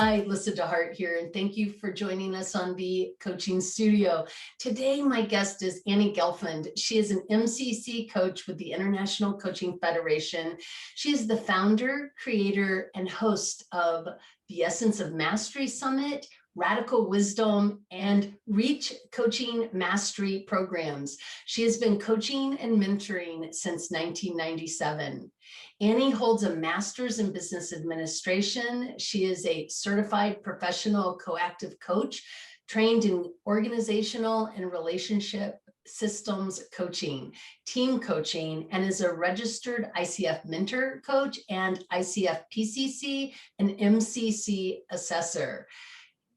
Hi, Lyssa deHart here, and thank you for joining us on the coaching studio. Today, my guest is Annie Gelfand. She is an MCC coach with the International Coaching Federation. She is the founder, creator, and host of the Essence of Mastery Summit, Radical Wisdom, and Reach Coaching Mastery programs. She has been coaching and mentoring since 1997. Annie holds a master's in business administration. She is a certified professional coactive coach, trained in organizational and relationship systems coaching, team coaching, and is a registered ICF mentor coach and ICF PCC and MCC assessor.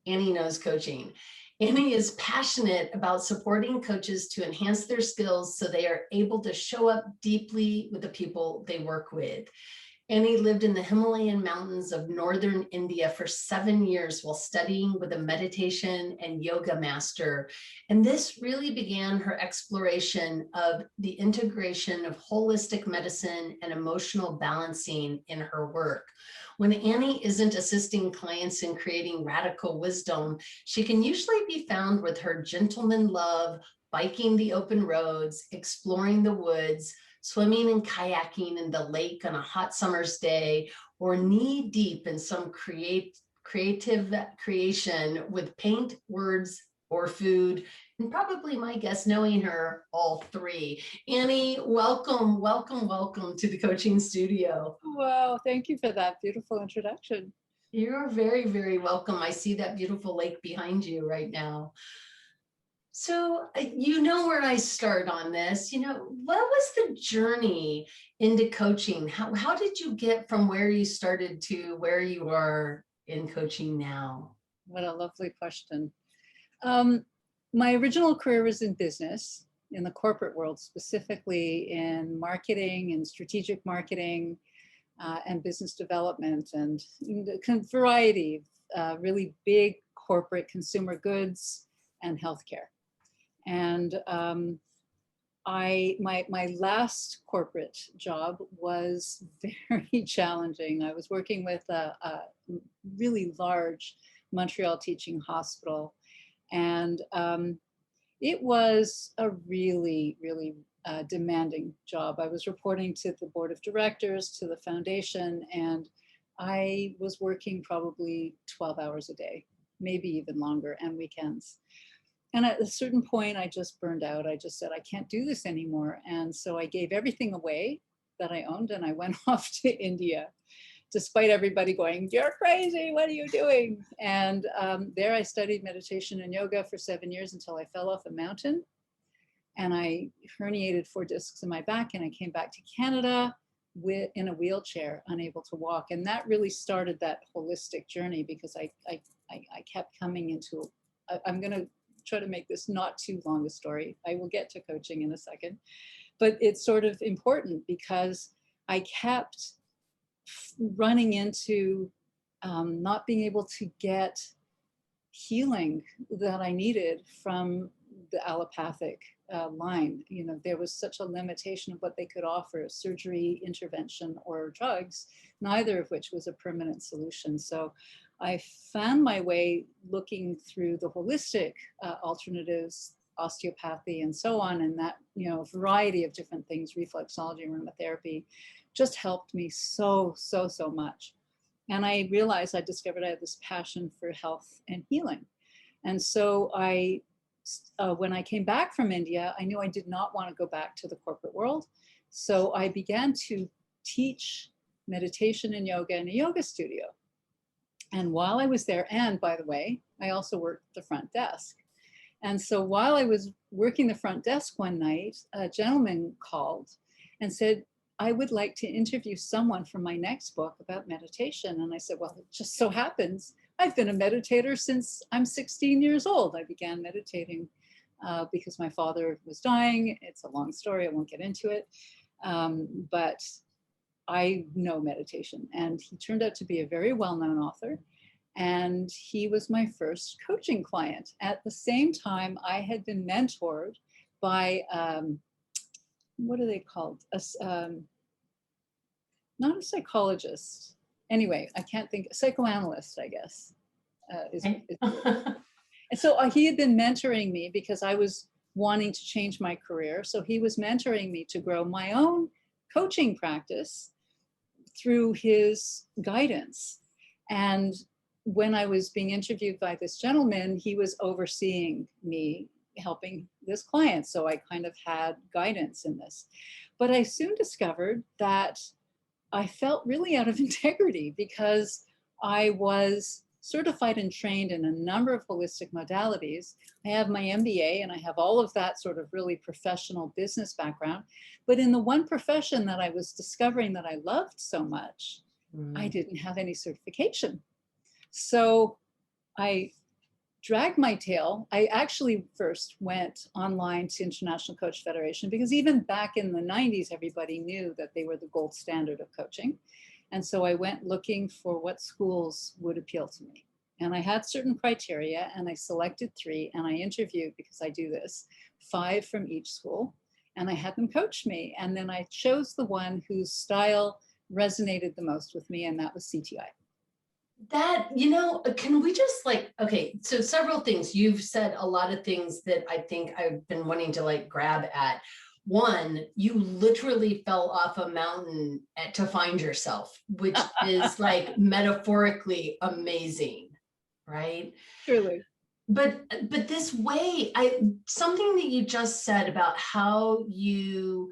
Annie knows coaching. Annie is passionate about supporting coaches to enhance their skills so they are able to show up deeply with the people they work with. Annie lived in the Himalayan mountains of northern India for 7 years while studying with a meditation and yoga master. And this really began her exploration of the integration of holistic medicine and emotional balancing in her work. When Annie isn't assisting clients in creating radical wisdom, she can usually be found with her gentleman love, biking the open roads, exploring the woods, swimming and kayaking in the lake on a hot summer's day, or knee deep in some creative creation with paint, words, or food, and probably my guess, knowing her, all three. Annie, welcome, welcome, welcome to the coaching studio. Wow, thank you for that beautiful introduction. You're very, very welcome. I see that beautiful lake behind you right now. So, you know where I start on this, what was the journey into coaching? How did you get from where you started to where you are in coaching now? What a lovely question. My original career was in business, in the corporate world, specifically in marketing and strategic marketing and business development and a variety of really big corporate consumer goods and healthcare. And my last corporate job was very challenging. I was working with a really large Montreal teaching hospital, and it was a really, really demanding job. I was reporting to the board of directors, to the foundation, and I was working probably 12 hours a day, maybe even longer, and weekends. And at a certain point, I just burned out. I just said, I can't do this anymore. And so I gave everything away that I owned, and I went off to India, despite everybody going, you're crazy, what are you doing? And there I studied meditation and yoga for 7 years until I fell off a mountain. And I herniated 4 discs in my back, and I came back to Canada in a wheelchair, unable to walk. And that really started that holistic journey, because I kept coming into, I'm going to try to make this not too long a story. I will get to coaching in a second, but it's sort of important because I kept running into not being able to get healing that I needed from the allopathic line. There was such a limitation of what they could offer: surgery, intervention, or drugs, neither of which was a permanent solution. So I found my way looking through the holistic alternatives, osteopathy, and so on, and that variety of different things, reflexology, aromatherapy, just helped me so much. And I realized I discovered I had this passion for health and healing. And so when I came back from India, I knew I did not want to go back to the corporate world. So I began to teach meditation and yoga in a yoga studio. And while I was there, and by the way, I also worked the front desk. And so while I was working the front desk one night, a gentleman called and said, I would like to interview someone for my next book about meditation. And I said, well, it just so happens I've been a meditator since I'm 16 years old. I began meditating because my father was dying. It's a long story, I won't get into it. But I know meditation. And he turned out to be a very well-known author. And he was my first coaching client. At the same time, I had been mentored by, what are they called? Not a psychologist. Anyway, I can't think, psychoanalyst, I guess. And so he had been mentoring me because I was wanting to change my career. So he was mentoring me to grow my own coaching practice through his guidance. And when I was being interviewed by this gentleman, he was overseeing me helping this client. So I kind of had guidance in this. But I soon discovered that I felt really out of integrity because I was certified and trained in a number of holistic modalities. I have my MBA and I have all of that sort of really professional business background. But in the one profession that I was discovering that I loved so much, I didn't have any certification. So I dragged my tail. I actually first went online to International Coach Federation because even back in the 90s, everybody knew that they were the gold standard of coaching. And so I went looking for what schools would appeal to me. And I had certain criteria and I selected 3 and I interviewed, because I do this, 5 from each school, and I had them coach me. And then I chose the one whose style resonated the most with me, and that was CTI. That, you know, can we just okay, so several things. You've said a lot of things that I think I've been wanting to grab at. One, you literally fell off a mountain to find yourself, which is metaphorically amazing, right? Truly. But this way, something that you just said about how you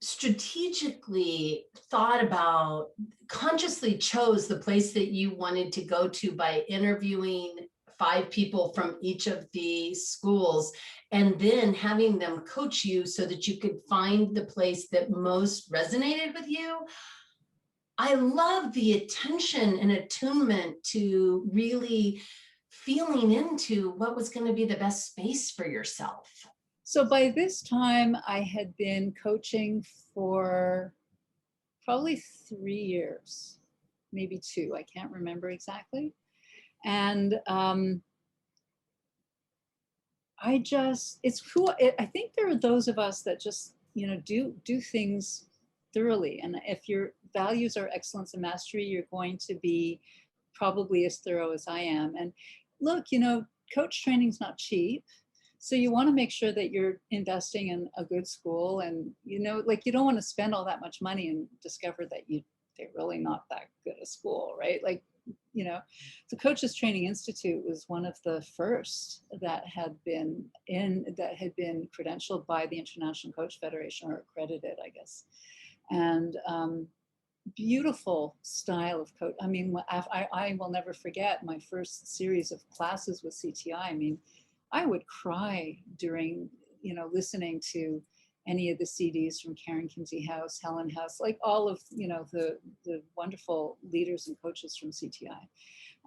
strategically thought about, consciously chose the place that you wanted to go to by interviewing 5 people from each of the schools and then having them coach you so that you could find the place that most resonated with you. I love the attention and attunement to really feeling into what was going to be the best space for yourself. So by this time, I had been coaching for probably 3 years, maybe 2. I can't remember exactly. And I think there are those of us that just, do things thoroughly. And if your values are excellence and mastery, you're going to be probably as thorough as I am. And look, coach training is not cheap. So you want to make sure that you're investing in a good school, and you don't want to spend all that much money and discover that they're really not that good a school, right? The Coaches Training Institute was one of the first that had been credentialed by the International Coach Federation, or accredited, I guess. And beautiful style of coach. I mean, I will never forget my first series of classes with CTI. I mean, I would cry during, listening to any of the CDs from Karen Kinsey House, Helen House, all of, the wonderful leaders and coaches from CTI.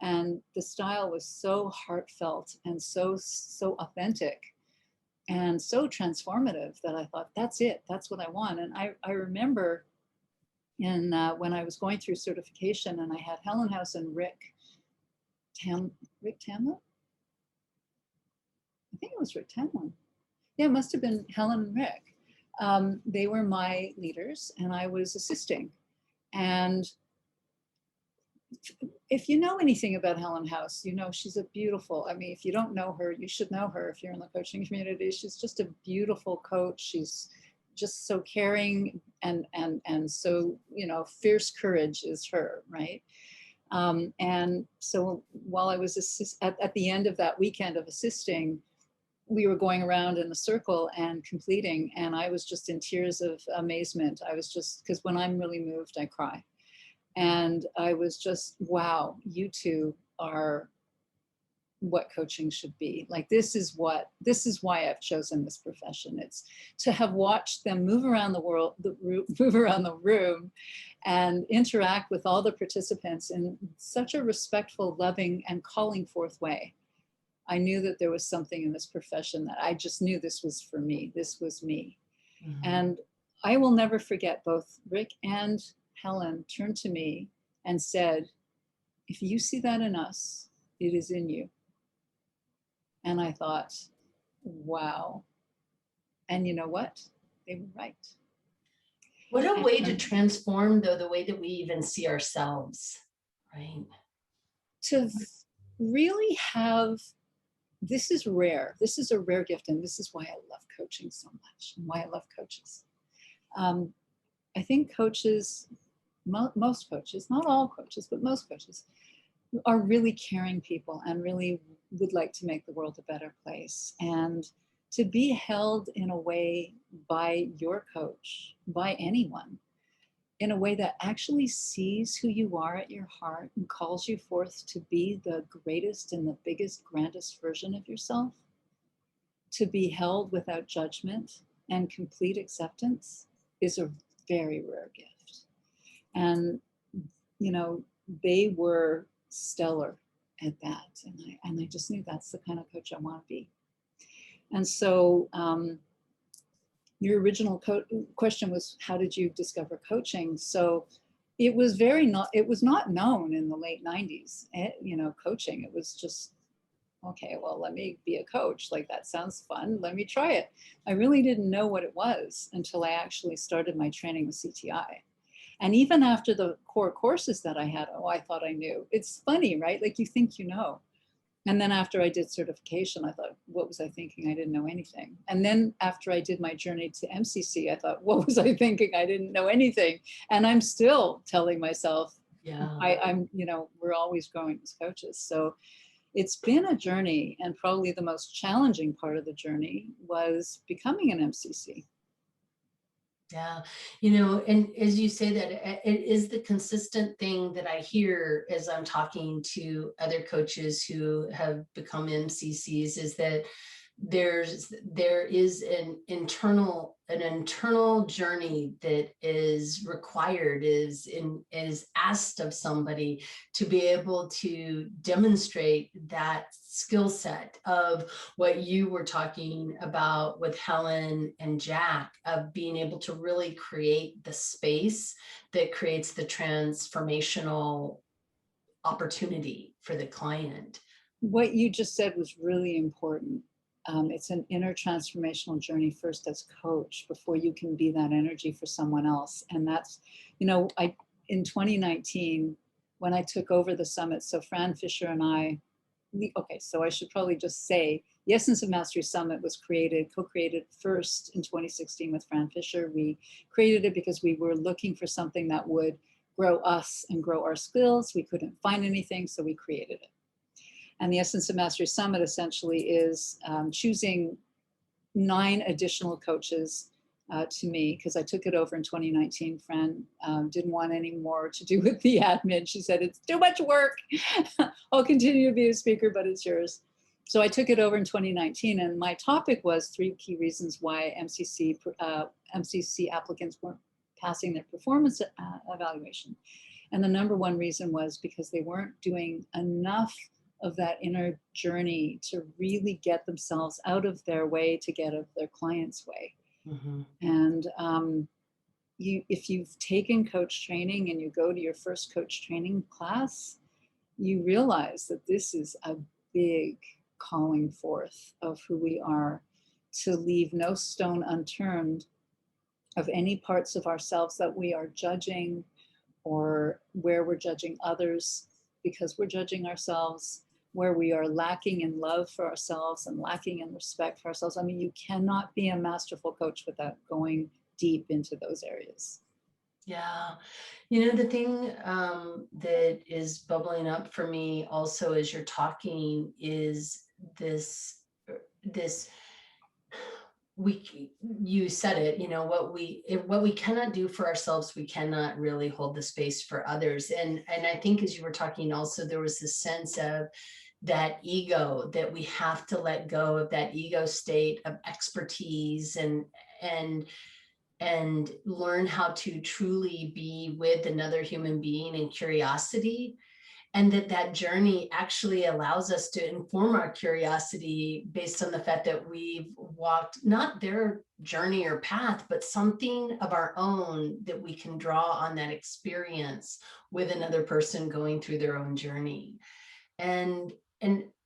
And the style was so heartfelt and so authentic and so transformative that I thought, that's it, that's what I want. And I remember when I was going through certification, and I had Helen House and Rick Tamlin? I think it was Rick Tamlin. Yeah, it must have been Helen and Rick. They were my leaders and I was assisting. And if you know anything about Helen House, she's a beautiful, if you don't know her, you should know her if you're in the coaching community. She's just a beautiful coach. She's just so caring and so, fierce courage is her, right? And so while I was at the end of that weekend of assisting, we were going around in a circle and completing, and I was just in tears of amazement. I was just, because when I'm really moved, I cry. And I was just, wow, you two are what coaching should be. This is why I've chosen this profession. It's to have watched them move around the world, move around the room and interact with all the participants in such a respectful, loving, and calling forth way. I knew that there was something in this profession that I just knew this was for me. This was me. Mm-hmm. And I will never forget, both Rick and Helen turned to me and said, if you see that in us, it is in you. And I thought, wow. And you know what? They were right. What a way to transform, though, the way that we even see ourselves, right? really have, this is rare. This is a rare gift. And this is why I love coaching so much and why I love coaches. I think coaches, most coaches, not all coaches, but most coaches are really caring people and really would like to make the world a better place. And to be held in a way by your coach, by anyone, in a way that actually sees who you are at your heart and calls you forth to be the greatest and the biggest, grandest version of yourself, to be held without judgment and complete acceptance, is a very rare gift. And, you know, they were stellar at that. And I just knew that's the kind of coach I want to be. And so your original question was, how did you discover coaching? So it was not known in the late 90s, you know, coaching. It was just, okay, well, let me be a coach. Like, that sounds fun. Let me try it. I really didn't know what it was until I actually started my training with CTI. And even after the core courses that I had, I thought I knew. It's funny, right? Like, you think you know. And then after I did certification, I thought, what was I thinking? I didn't know anything. And then after I did my journey to MCC, I thought, what was I thinking? I didn't know anything. And I'm still telling myself, Yeah. I'm, you know, we're always growing as coaches. So it's been a journey, and probably the most challenging part of the journey was becoming an MCC. Yeah, you know, and as you say that, it is the consistent thing that I hear as I'm talking to other coaches who have become MCCs, is that there is an internal journey that is required, is asked of somebody to be able to demonstrate that skill set of what you were talking about with Helen and Jack, of being able to really create the space that creates the transformational opportunity for the client. What you just said was really important. It's an inner transformational journey first as coach before you can be that energy for someone else. And that's, you know, in 2019, when I took over the summit, so Fran Fisher and I, so I should probably just say, the Essence of Mastery Summit was co-created first in 2016 with Fran Fisher. We created it because we were looking for something that would grow us and grow our skills. We couldn't find anything, so we created it. And the Essence of Mastery Summit essentially is choosing 9 additional coaches to me, because I took it over in 2019. Fran didn't want any more to do with the admin. She said, it's too much work. I'll continue to be a speaker, but it's yours. So I took it over in 2019, and my topic was 3 key reasons why MCC applicants weren't passing their performance evaluation. And the number 1 reason was because they weren't doing enough of that inner journey to really get themselves out of their way to get out of their client's way. Mm-hmm. And if you've taken coach training and you go to your first coach training class, you realize that this is a big calling forth of who we are, to leave no stone unturned of any parts of ourselves that we are judging, or where we're judging others because we're judging ourselves, where we are lacking in love for ourselves and lacking in respect for ourselves. I mean, you cannot be a masterful coach without going deep into those areas. Yeah. You know, the thing that is bubbling up for me also as you're talking is this, you said it, you know, what we cannot do for ourselves, we cannot really hold the space for others. And I think as you were talking also, there was this sense of that ego, that we have to let go of that ego state of expertise and learn how to truly be with another human being in curiosity. And that journey actually allows us to inform our curiosity based on the fact that we've walked not their journey or path, but something of our own that we can draw on that experience with another person going through their own journey. And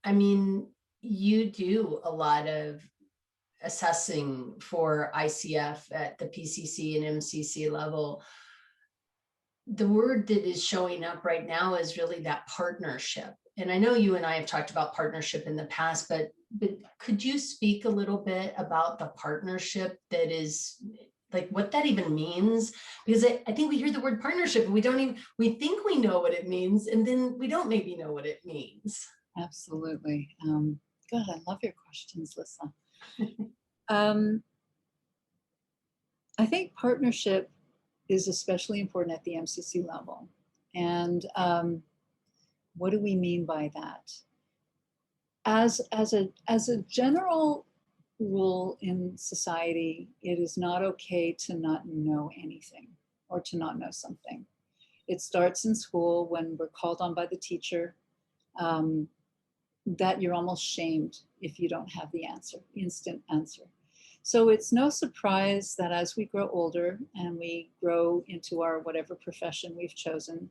I mean, you do a lot of assessing for ICF at the PCC and MCC level. The word that is showing up right now is really that partnership. and I know you and I have talked about partnership in the past, but could you speak a little bit about the partnership that is, like, what that even means? Because I think we hear the word partnership and we think we know what it means, and then we don't maybe know what it means. Absolutely. Good. I love your questions, Lyssa. I think partnership is especially important at the MCC level. And what do we mean by that? As a general rule in society, it is not okay to not know anything or to not know something. It starts in school when we're called on by the teacher, that you're almost shamed if you don't have the answer, instant answer. So it's no surprise that as we grow older and we grow into our whatever profession we've chosen,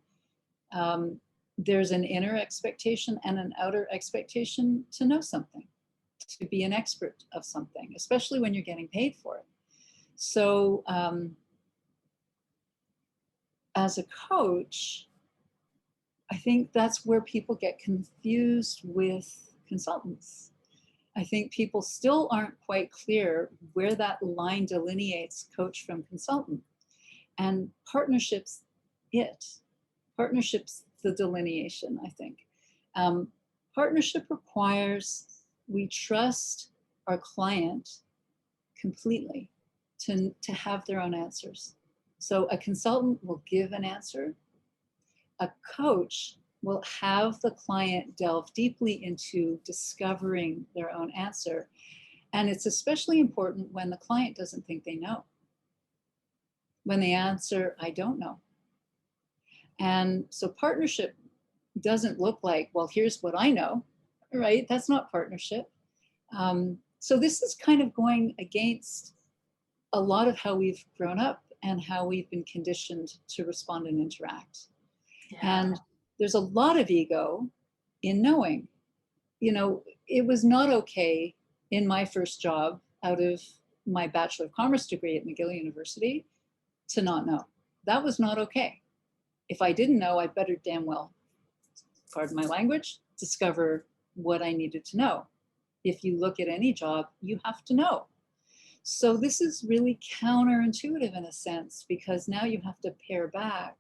there's an inner expectation and an outer expectation to know something, to be an expert of something, especially when you're getting paid for it. So as a coach, I think that's where people get confused with consultants. I think people still aren't quite clear where that line delineates coach from consultant. And partnerships the delineation, I think. Partnership requires we trust our client completely to have their own answers. So a consultant will give an answer. A coach will have the client delve deeply into discovering their own answer. And it's especially important when the client doesn't think they know. When they answer, I don't know. And so partnership doesn't look like, well, here's what I know, right? That's not partnership. So this is kind of going against a lot of how we've grown up and how we've been conditioned to respond and interact. Yeah. And there's a lot of ego in knowing. You know, it was not okay in my first job out of my Bachelor of Commerce degree at McGill University to not know. That was not okay. If I didn't know, I better damn well, pardon my language, discover what I needed to know. If you look at any job, you have to know. So this is really counterintuitive in a sense, because now you have to pare back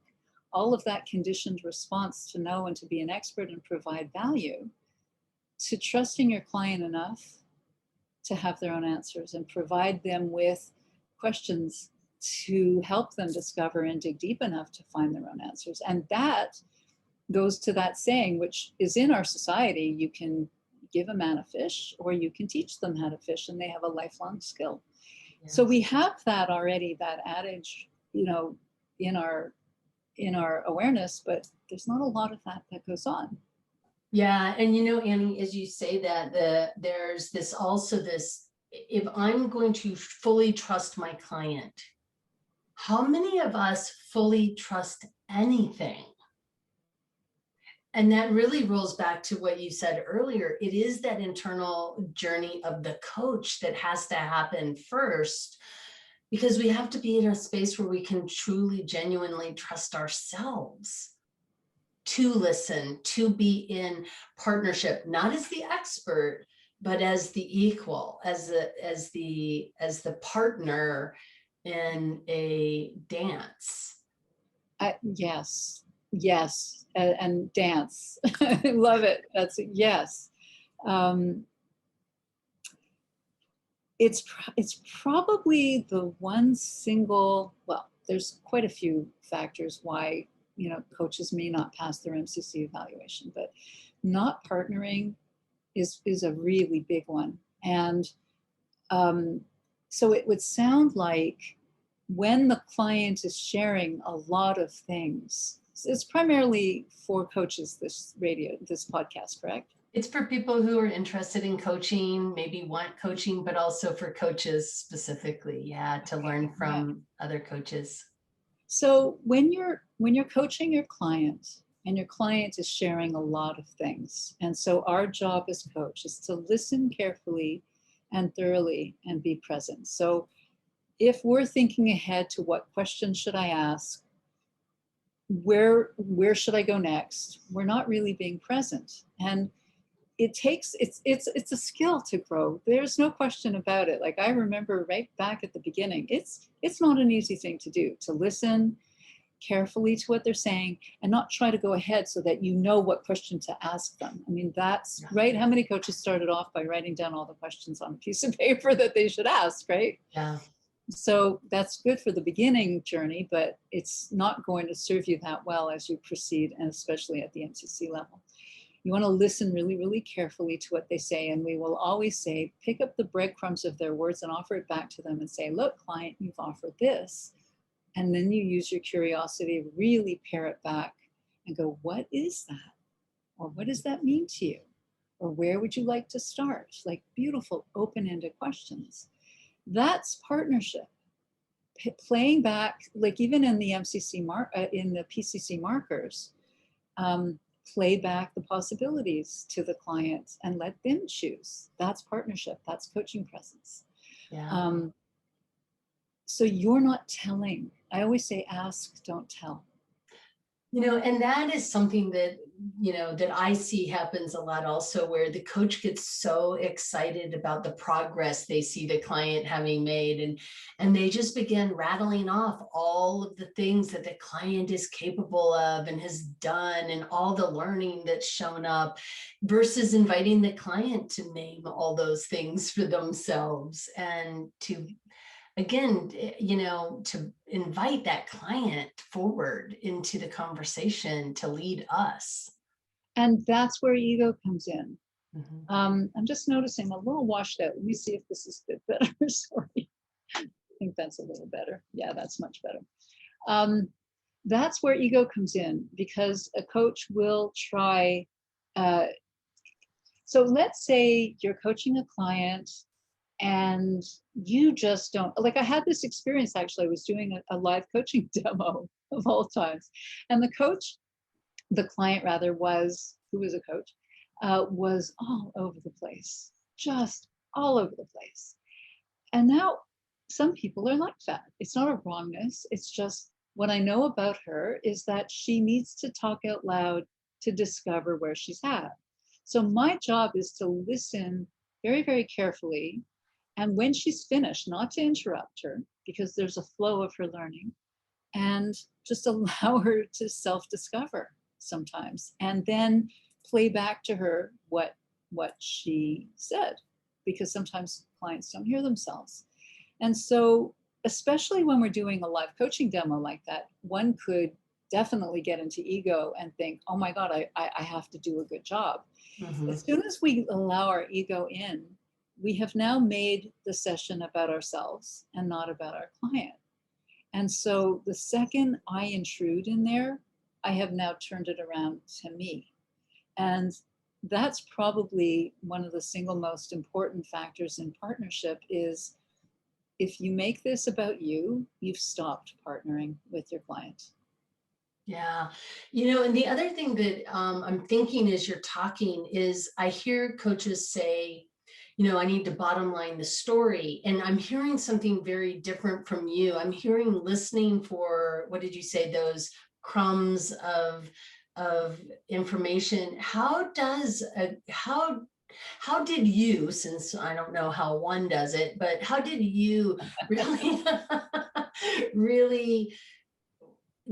all of that conditioned response to know and to be an expert and provide value to trusting your client enough to have their own answers and provide them with questions to help them discover and dig deep enough to find their own answers. And that goes to that saying, which is in our society: you can give a man a fish or you can teach them how to fish, and they have a lifelong skill. Yes. So we have that already, that adage, you know, in our awareness, but there's not a lot of that goes on. Yeah. And, you know, Annie, as you say that, there's this also this, if I'm going to fully trust my client, how many of us fully trust anything? And that really rolls back to what you said earlier. It is that internal journey of the coach that has to happen first, because we have to be in a space where we can truly, genuinely trust ourselves to listen, to be in partnership, not as the expert, but as the equal, as the partner in a dance. Yes, and dance. I love it. That's yes. It's probably the one single, well, there's quite a few factors why, you know, coaches may not pass their MCC evaluation, but not partnering is a really big one. And so it would sound like when the client is sharing a lot of things, it's primarily for coaches, this podcast, correct? It's for people who are interested in coaching, maybe want coaching, but also for coaches specifically, yeah, to learn from other coaches. So when you're coaching your client and your client is sharing a lot of things, and so our job as coach is to listen carefully and thoroughly and be present. So if we're thinking ahead to what question should I ask, where should I go next? We're not really being present. And it's a skill to grow. There's no question about it. Like I remember right back at the beginning, it's not an easy thing to do, to listen carefully to what they're saying and not try to go ahead so that you know what question to ask them. I mean, that's right. How many coaches started off by writing down all the questions on a piece of paper that they should ask, right? Yeah. So that's good for the beginning journey, but it's not going to serve you that well as you proceed, and especially at the MCC level. You want to listen really, really carefully to what they say. And we will always say, pick up the breadcrumbs of their words and offer it back to them and say, look, client, you've offered this. And then you use your curiosity to really pare it back and go, what is that? Or what does that mean to you? Or where would you like to start? Like beautiful, open-ended questions. That's partnership. Playing back, like even in the MCC in the PCC markers, play back the possibilities to the client and let them choose. That's partnership. That's coaching presence. Yeah. So you're not telling. I always say, ask, don't tell. And that is something that, that I see happens a lot also, where the coach gets so excited about the progress they see the client having made, and they just begin rattling off all of the things that the client is capable of and has done and all the learning that's shown up, versus inviting the client to name all those things for themselves and to, again, to invite that client forward into the conversation to lead us. And that's where ego comes in. Mm-hmm. I'm just noticing a little washed out. Let me see if this is a bit better. Sorry. I think that's a little better. Yeah, that's much better. That's where ego comes in, because a coach will try. So let's say you're coaching a client and you just don't, like I had this experience actually. I was doing a live coaching demo of all times, and the client rather, who was a coach, was all over the place, just all over the place. And now some people are like that. It's not a wrongness. It's just what I know about her is that she needs to talk out loud to discover where she's at. So my job is to listen very, very carefully. And when she's finished, not to interrupt her, because there's a flow of her learning, and just allow her to self-discover sometimes, and then play back to her what she said, because sometimes clients don't hear themselves. And so, especially when we're doing a live coaching demo like that, one could definitely get into ego and think, oh my God, I have to do a good job. Mm-hmm. As soon as we allow our ego in, we have now made the session about ourselves and not about our client. And so the second I intrude in there, I have now turned it around to me. And that's probably one of the single most important factors in partnership is, if you make this about you, you've stopped partnering with your client. Yeah. And the other thing that I'm thinking as you're talking is I hear coaches say, I need to bottom line the story. And I'm hearing something very different from you. I'm hearing listening for, what did you say, those crumbs of information. How did you, since I don't know how one does it, but how did you really, really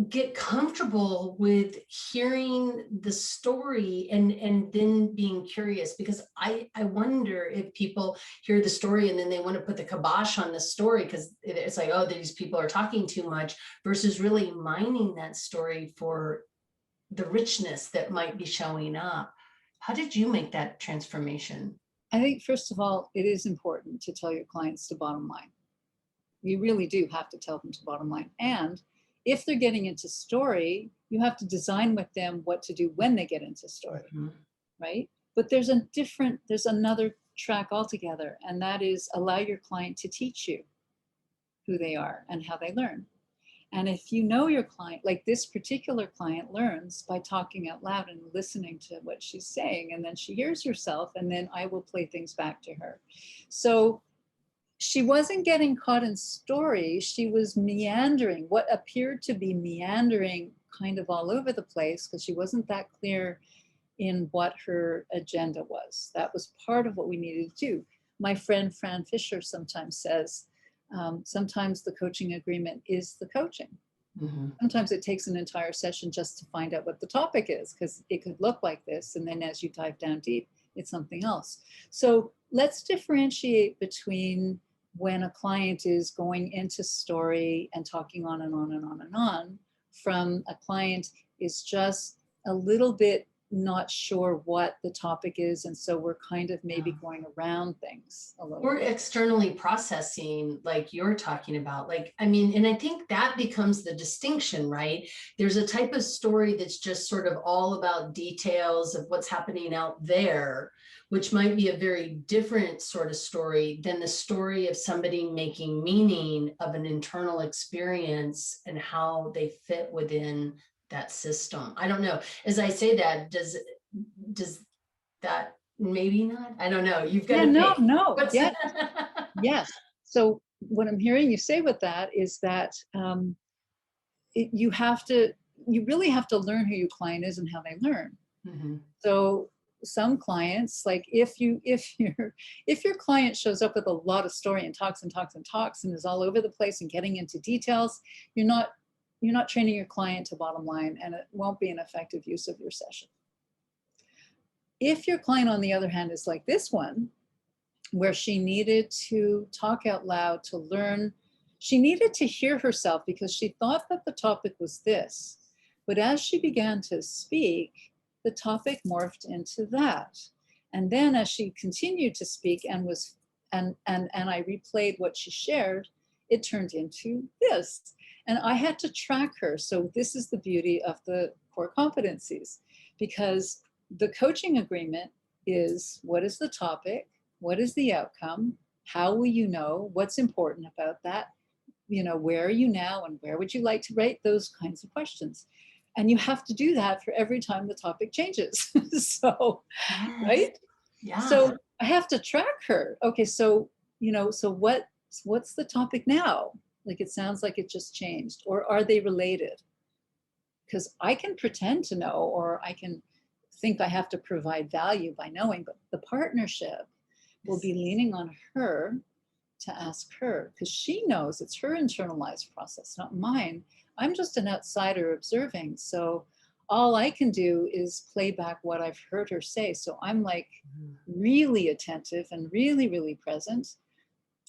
get comfortable with hearing the story and then being curious? Because I wonder if people hear the story and then they want to put the kibosh on the story because it's like, oh, these people are talking too much, versus really mining that story for the richness that might be showing up. How did you make that transformation? I think, first of all, it is important to tell your clients to bottom line. You really do have to tell them to bottom line. And if they're getting into story, you have to design with them what to do when they get into story, right? But there's another track altogether, and that is allow your client to teach you who they are and how they learn. And if you know your client, like this particular client learns by talking out loud and listening to what she's saying, and then she hears herself, and then I will play things back to her. So she wasn't getting caught in story. She was meandering, what appeared to be meandering kind of all over the place, because she wasn't that clear in what her agenda was. That was part of what we needed to do. My friend Fran Fisher sometimes says, sometimes the coaching agreement is the coaching. Mm-hmm. Sometimes it takes an entire session just to find out what the topic is, because it could look like this, and then as you dive down deep, it's something else. So let's differentiate between when a client is going into story and talking on and on and on and on, from a client is just a little bit not sure what the topic is, and so we're kind of maybe going around things a little Or bit. externally processing, like you're talking about. Like, I mean, and I think that becomes the distinction, right? There's a type of story that's just sort of all about details of what's happening out there, which might be a very different sort of story than the story of somebody making meaning of an internal experience and how they fit within that system. I don't know. As I say that, does that, maybe not? I don't know. You've got Yeah, to no, pick. no, What's yes, yes. So what I'm hearing you say with that is that you really have to learn who your client is and how they learn. Mhm. So some clients, like if your client shows up with a lot of story and talks and talks and talks and is all over the place and getting into details, you're not training your client to bottom line, and it won't be an effective use of your session. If your client, on the other hand, is like this one, where she needed to talk out loud to learn, she needed to hear herself because she thought that the topic was this. But as she began to speak, the topic morphed into that. And then as she continued to speak and I replayed what she shared, it turned into this. And I had to track her. So this is the beauty of the core competencies, because the coaching agreement is, what is the topic? What is the outcome? How will you know? What's important about that? Where are you now and where would you like to rate? Those kinds of questions. And you have to do that for every time the topic changes. So, Yes. right? Yeah. So I have to track her. Okay, so, so what's the topic now? Like, it sounds like it just changed. Or are they related? Because I can pretend to know, or I can think I have to provide value by knowing, but the partnership will be leaning on her to ask her, because she knows it's her internalized process, not mine. I'm just an outsider observing. So all I can do is play back what I've heard her say. So I'm like really attentive and really, really present.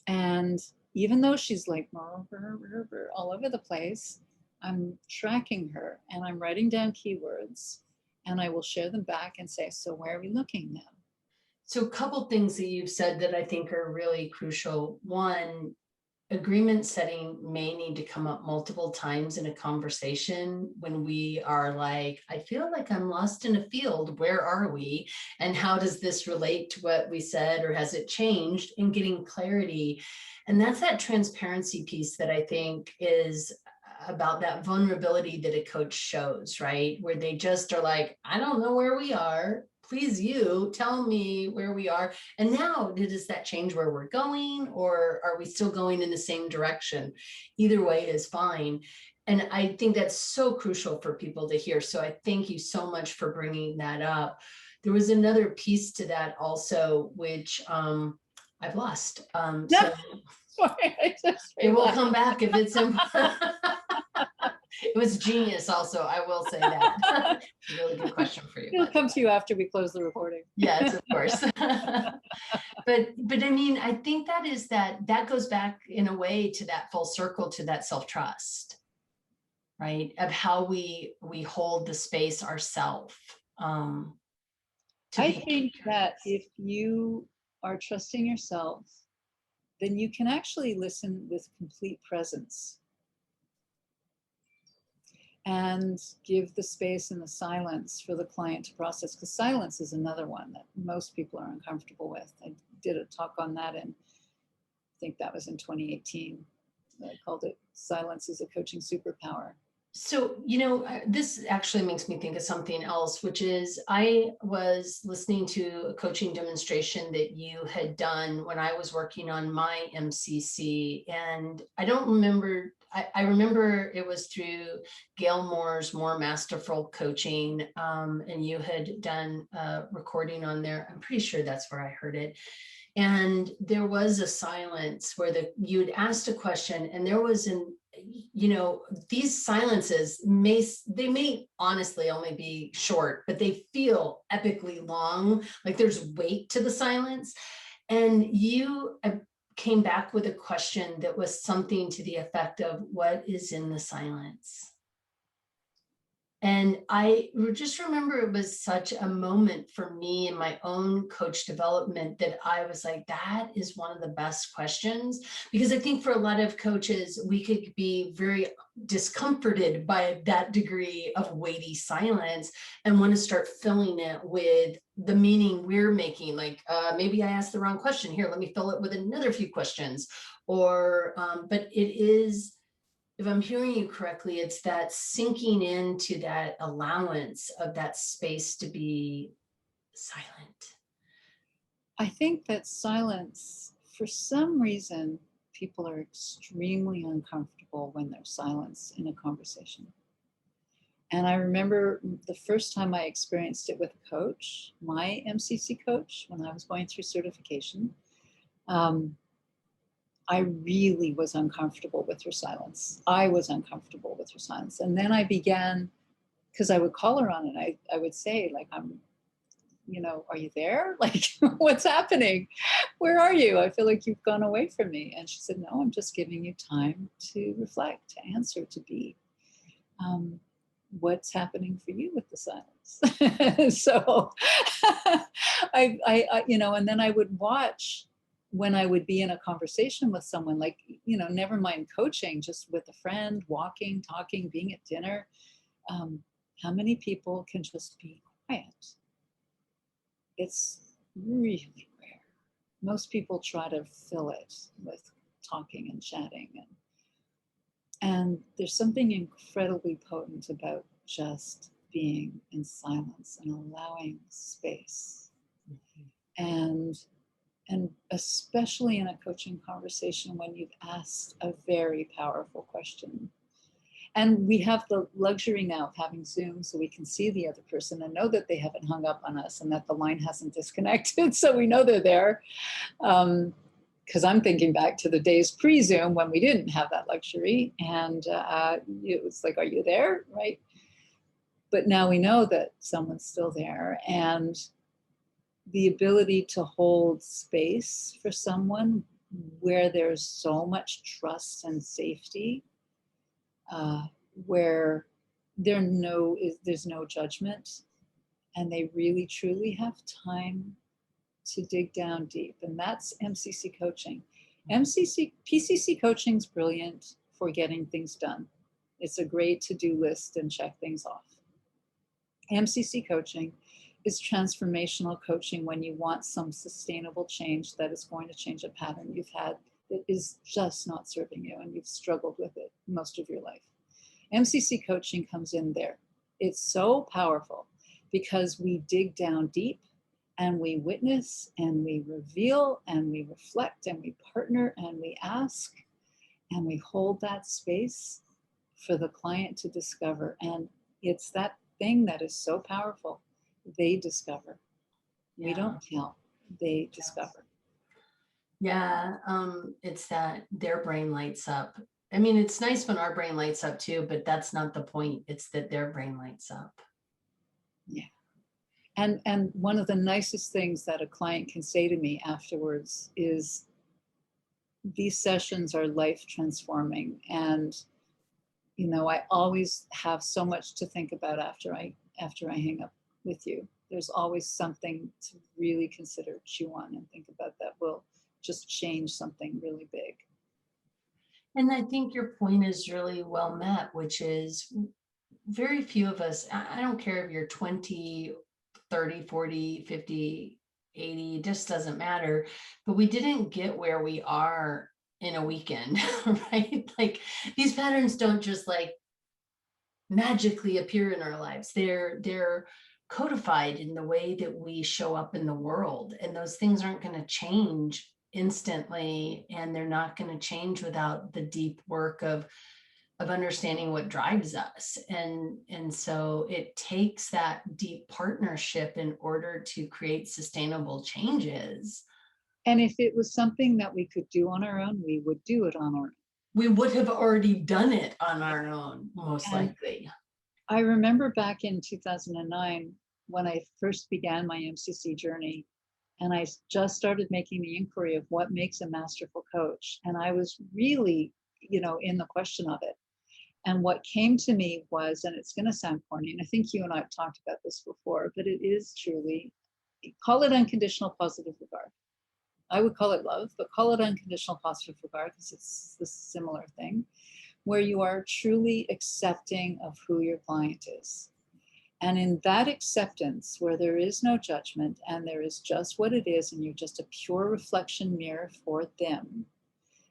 And even though she's like all over the place, I'm tracking her and I'm writing down keywords, and I will share them back and say, so where are we looking now? So a couple things that you've said that I think are really crucial. One, agreement setting may need to come up multiple times in a conversation when we are like, I feel like I'm lost in a field. Where are we? And how does this relate to what we said, or has it changed? And getting clarity. And that's that transparency piece that I think is about that vulnerability that a coach shows, right? Where they just are like, I don't know where we are. Please, you tell me where we are. And now, does that change where we're going, or are we still going in the same direction? Either way is fine. And I think that's so crucial for people to hear. So I thank you so much for bringing that up. There was another piece to that also, which I've lost. So Sorry, I just it will realized. come back if it's it was genius also, I will say that. It's a really good question for you. It'll come to you after we close the recording. Yes, of course. But I mean, I think that goes back in a way to that full circle, to that self-trust, right? Of how we hold the space ourselves. I think that if you are trusting yourself, then you can actually listen with complete presence and give the space and the silence for the client to process, because silence is another one that most people are uncomfortable with. I did a talk on that, and I think that was in 2018. I called it Silence is a Coaching Superpower. So, this actually makes me think of something else, which is I was listening to a coaching demonstration that you had done when I was working on my MCC. And I don't remember, I remember it was through Gail Moore's More Masterful Coaching. And you had done a recording on there. I'm pretty sure that's where I heard it. And there was a silence where you'd asked a question, and there was these silences may honestly only be short, but they feel epically long, like there's weight to the silence. And you came back with a question that was something to the effect of, what is in the silence? And I just remember it was such a moment for me in my own coach development that I was like, that is one of the best questions. Because I think for a lot of coaches, we could be very discomforted by that degree of weighty silence and want to start filling it with the meaning we're making. Like, maybe I asked the wrong question here. Let me fill it with another few questions. But it is, if I'm hearing you correctly, it's that sinking into that allowance of that space to be silent. I think that silence, for some reason, people are extremely uncomfortable when there's silence in a conversation. And I remember the first time I experienced it with a coach, my MCC coach, when I was going through certification. I really was uncomfortable with her silence. I was uncomfortable with her silence. And then I began, because I would call her on it, I would say, like, are you there? Like, what's happening? Where are you? I feel like you've gone away from me. And she said, no, I'm just giving you time to reflect, to answer, to be. What's happening for you with the silence? So I, and then I would watch when I would be in a conversation with someone, like, never mind coaching, just with a friend, walking, talking, being at dinner. How many people can just be quiet? It's really rare. Most people try to fill it with talking and chatting. And there's something incredibly potent about just being in silence and allowing space. And especially in a coaching conversation when you've asked a very powerful question. And we have the luxury now of having Zoom, so we can see the other person and know that they haven't hung up on us and that the line hasn't disconnected, so we know they're there. Because I'm thinking back to the days pre-Zoom when we didn't have that luxury, and it was like, are you there, right? But now we know that someone's still there, and the ability to hold space for someone where there's so much trust and safety, where there's no judgment, and they really truly have time to dig down deep. And that's MCC coaching. PCC coaching is brilliant for getting things done. It's a great to-do list and check things off. MCC coaching is transformational coaching when you want some sustainable change that is going to change a pattern you've had that is just not serving you and you've struggled with it most of your life. MCC coaching comes in there. It's so powerful because we dig down deep and we witness and we reveal and we reflect and we partner and we ask and we hold that space for the client to discover. And it's that thing that is so powerful. They discover. Yeah. We don't tell. They discover. Yeah, it's that their brain lights up. I mean, it's nice when our brain lights up too, but that's not the point. It's that their brain lights up. Yeah. And one of the nicest things that a client can say to me afterwards is, these sessions are life transforming. And, I always have so much to think about after I hang up with you. There's always something to really consider, chew on, and think about that will just change something really big. And I think your point is really well met, which is very few of us, I don't care if you're 20, 30, 40, 50, 80, it just doesn't matter. But we didn't get where we are in a weekend, right? Like these patterns don't just like magically appear in our lives. They're codified in the way that we show up in the world, and those things aren't going to change instantly, and they're not going to change without the deep work of understanding what drives us. And so it takes that deep partnership in order to create sustainable changes. And if it was something that we could do on our own, we would do it on our own. We would have already done it on our own, most And likely. I remember back in 2009 when I first began my MCC journey, and I just started making the inquiry of what makes a masterful coach. And I was really, in the question of it. And what came to me was, and it's going to sound corny, and I think you and I have talked about this before, but it is truly, call it unconditional positive regard. I would call it love, but call it unconditional positive regard because it's the similar thing, where you are truly accepting of who your client is. And in that acceptance, where there is no judgment and there is just what it is, and you're just a pure reflection mirror for them,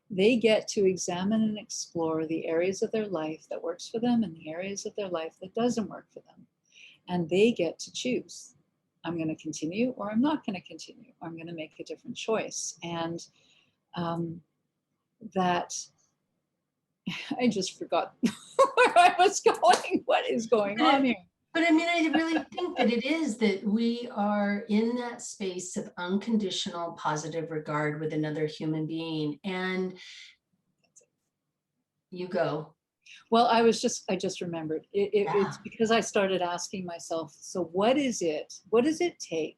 they get to examine and explore the areas of their life that works for them and the areas of their life that doesn't work for them. And they get to choose. I'm going to continue, or I'm not going to continue. I'm going to make a different choice. And that, I just forgot where I was going. What is going on here? But I mean, I really think that it is that we are in that space of unconditional positive regard with another human being. And you go. Well, I just remembered. It's because I started asking myself, so what does it take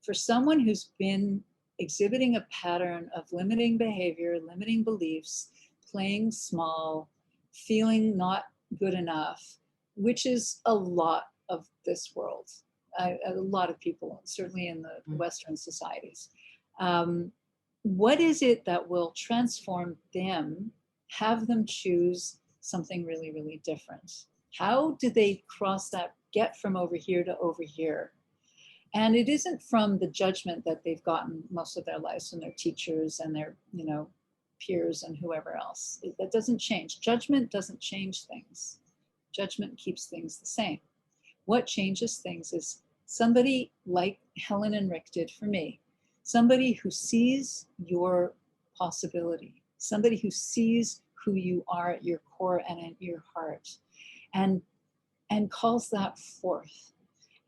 for someone who's been exhibiting a pattern of limiting behavior, limiting beliefs, playing small, feeling not good enough, which is a lot of this world, a lot of people, certainly in the Western societies. What is it that will transform them, have them choose something really, really different? How do they cross that, get from over here to over here? And it isn't from the judgment that they've gotten most of their lives from their teachers and their, peers and whoever else. That doesn't change. Judgment doesn't change things. Judgment keeps things the same. What changes things is somebody like Helen and Rick did for me, somebody who sees your possibility, somebody who sees who you are at your core and at your heart, and calls that forth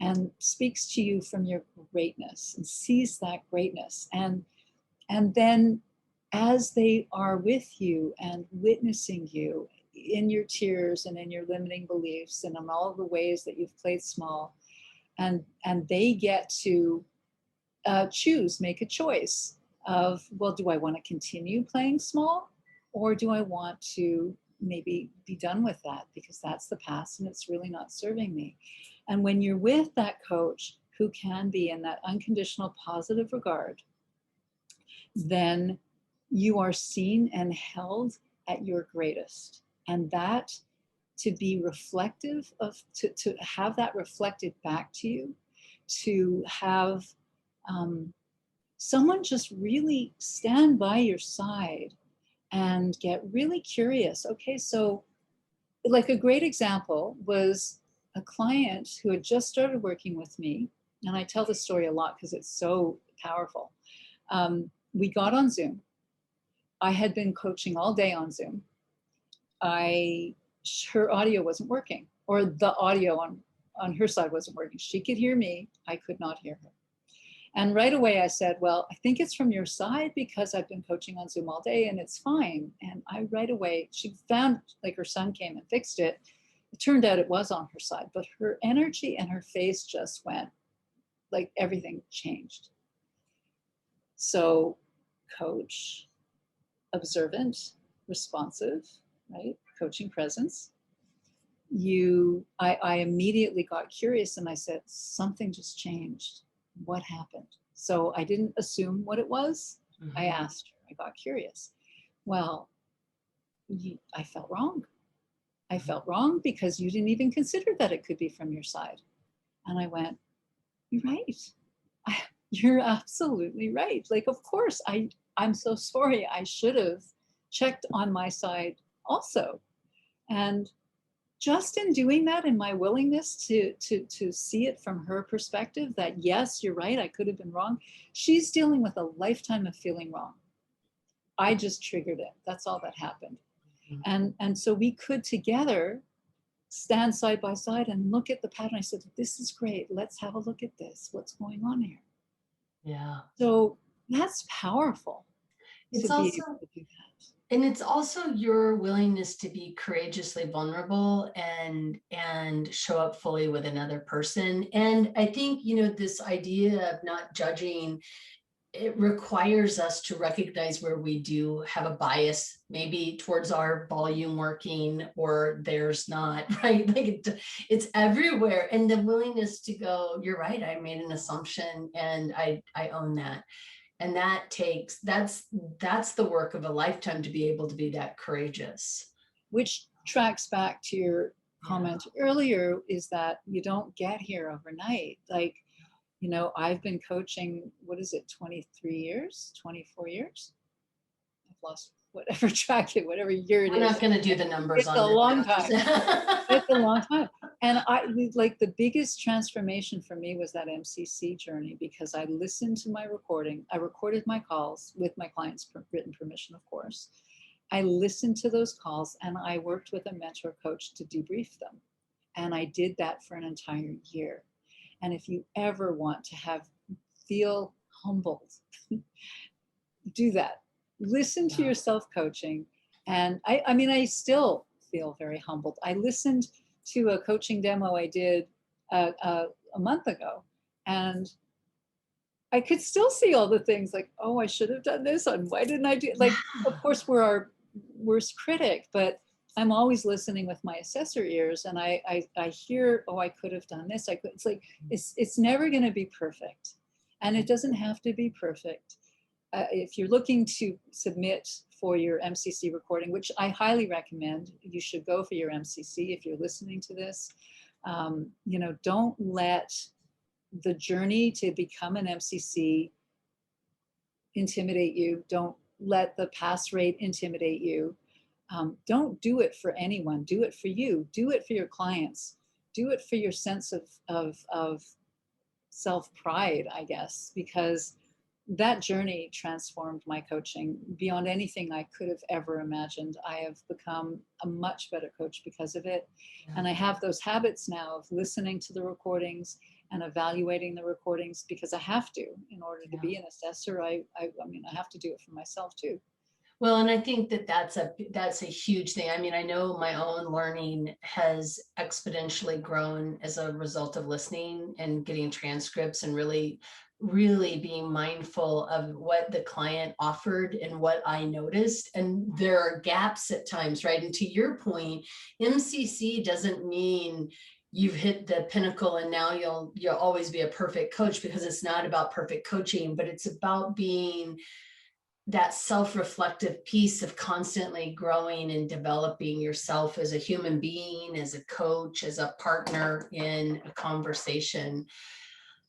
and speaks to you from your greatness and sees that greatness. And then as they are with you and witnessing you in your tears and in your limiting beliefs and in all of the ways that you've played small, and they get to make a choice of, well, do I want to continue playing small, or do I want to maybe be done with that because that's the past and it's really not serving me? And when you're with that coach who can be in that unconditional positive regard, then you are seen and held at your greatest. And that, to be reflective of, to have that reflected back to you, to have someone just really stand by your side and get really curious. Okay, so like a great example was a client who had just started working with me, and I tell this story a lot because it's so powerful. We got on Zoom. I had been coaching all day on Zoom. Her audio wasn't working, or the audio on her side wasn't working. She could hear me, I could not hear her. And right away I said, well, I think it's from your side because I've been coaching on Zoom all day and it's fine. And right away, she found, like, her son came and fixed it. It turned out it was on her side, but her energy and her face just went, like, everything changed. So coach, observant, responsive, right? Coaching presence. I immediately got curious and I said, something just changed. What happened? So I didn't assume what it was. Mm-hmm. I asked her, I got curious. Well, I felt wrong. I felt wrong because you didn't even consider that it could be from your side. And I went, you're right. You're absolutely right. Like, of course, I'm so sorry. I should have checked on my side also. And just in doing that, and my willingness to see it from her perspective, that yes, you're right, I could have been wrong. She's dealing with a lifetime of feeling wrong. I just triggered it. That's all that happened. And so we could together stand side by side and look at the pattern. I said, this is great. Let's have a look at this. What's going on here? Yeah. So that's powerful. It's to be also, able to do that. and it's also your willingness to be courageously vulnerable and show up fully with another person. And I think, you know, this idea of not judging, it requires us to recognize where we do have a bias, maybe towards our volume working, or there's not, right? Like it's everywhere. And the willingness to go, you're right, I made an assumption and I own that. And that's the work of a lifetime, to be able to be that courageous. Which tracks back to your comment earlier, is that you don't get here overnight. Like, you know, I've been coaching, what is it, 23 years, 24 years? I've lost whatever track it, whatever year it is. We're not going to do the numbers it's on a this. long time. It's a long time. And like the biggest transformation for me was that MCC journey, because I listened to my recording. I recorded my calls with my clients' written permission, of course. I listened to those calls and I worked with a mentor coach to debrief them. And I did that for an entire year. And if you ever want to feel humbled, do that. Listen to your self-coaching. And I mean, I still feel very humbled. I listened to a coaching demo I did a month ago, and I could still see all the things like, oh, I should have done this, and why didn't I do it? Like, of course, we're our worst critic, but I'm always listening with my assessor ears, and I hear, oh, I could have done this. I could. It's like it's never going to be perfect, and it doesn't have to be perfect. If you're looking to submit for your MCC recording, which I highly recommend, you should go for your MCC if you're listening to this. You know, don't let the journey to become an MCC intimidate you. Don't let the pass rate intimidate you. Don't do it for anyone. Do it for you. Do it for your clients. Do it for your sense of self-pride, I guess, because that journey transformed my coaching beyond anything I could have ever imagined. I have become a much better coach because of it. And I have those habits now of listening to the recordings and evaluating the recordings, because I have to, in order to be an assessor. I mean, I have to do it for myself too. Well, and I think that's a huge thing. I mean, I know my own learning has exponentially grown as a result of listening and getting transcripts and really being mindful of what the client offered and what I noticed. And there are gaps at times, right? And to your point, MCC doesn't mean you've hit the pinnacle and now you'll always be a perfect coach, because it's not about perfect coaching, but it's about being that self-reflective piece of constantly growing and developing yourself as a human being, as a coach, as a partner in a conversation.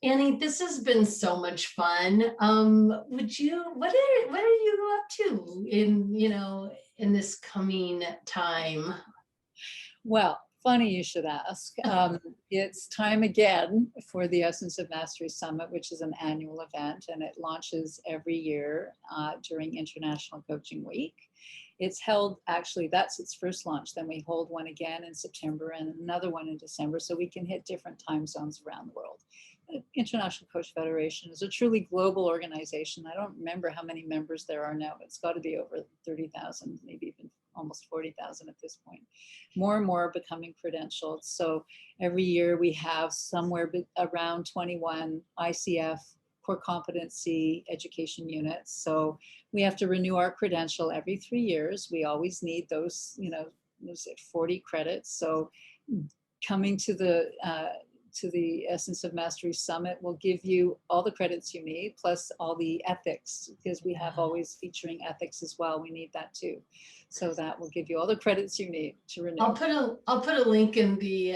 Annie, this has been so much fun. What are you up to in this coming time? Well, funny you should ask. It's time again for the Essence of Mastery Summit, which is an annual event, and it launches every year during International Coaching Week. It's held, actually, that's its first launch. Then we hold one again in September and another one in December, so we can hit different time zones around the world. The International Coach Federation is a truly global organization. I don't remember how many members there are now, but it's got to be over 30,000, maybe even almost 40,000 at this point. More and more becoming credentialed. So every year we have somewhere around 21 ICF Core Competency education units. So we have to renew our credential every 3 years. We always need those, 40 credits. So coming to the Essence of Mastery Summit will give you all the credits you need, plus all the ethics, because we have always featuring ethics as well. We need that too. So that will give you all the credits you need to renew. I'll put a link in the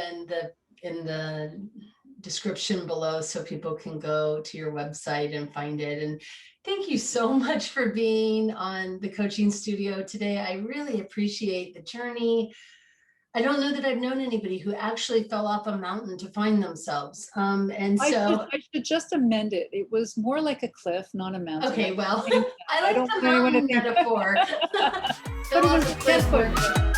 description below so people can go to your website and find it. And thank you so much for being on the coaching studio today. I really appreciate the journey. I don't know that I've known anybody who actually fell off a mountain to find themselves. And I so, should just amend it. It was more like a cliff, not a mountain. okay, well, I I like don't the want anyone to mountain think. metaphor. But it was a cliff.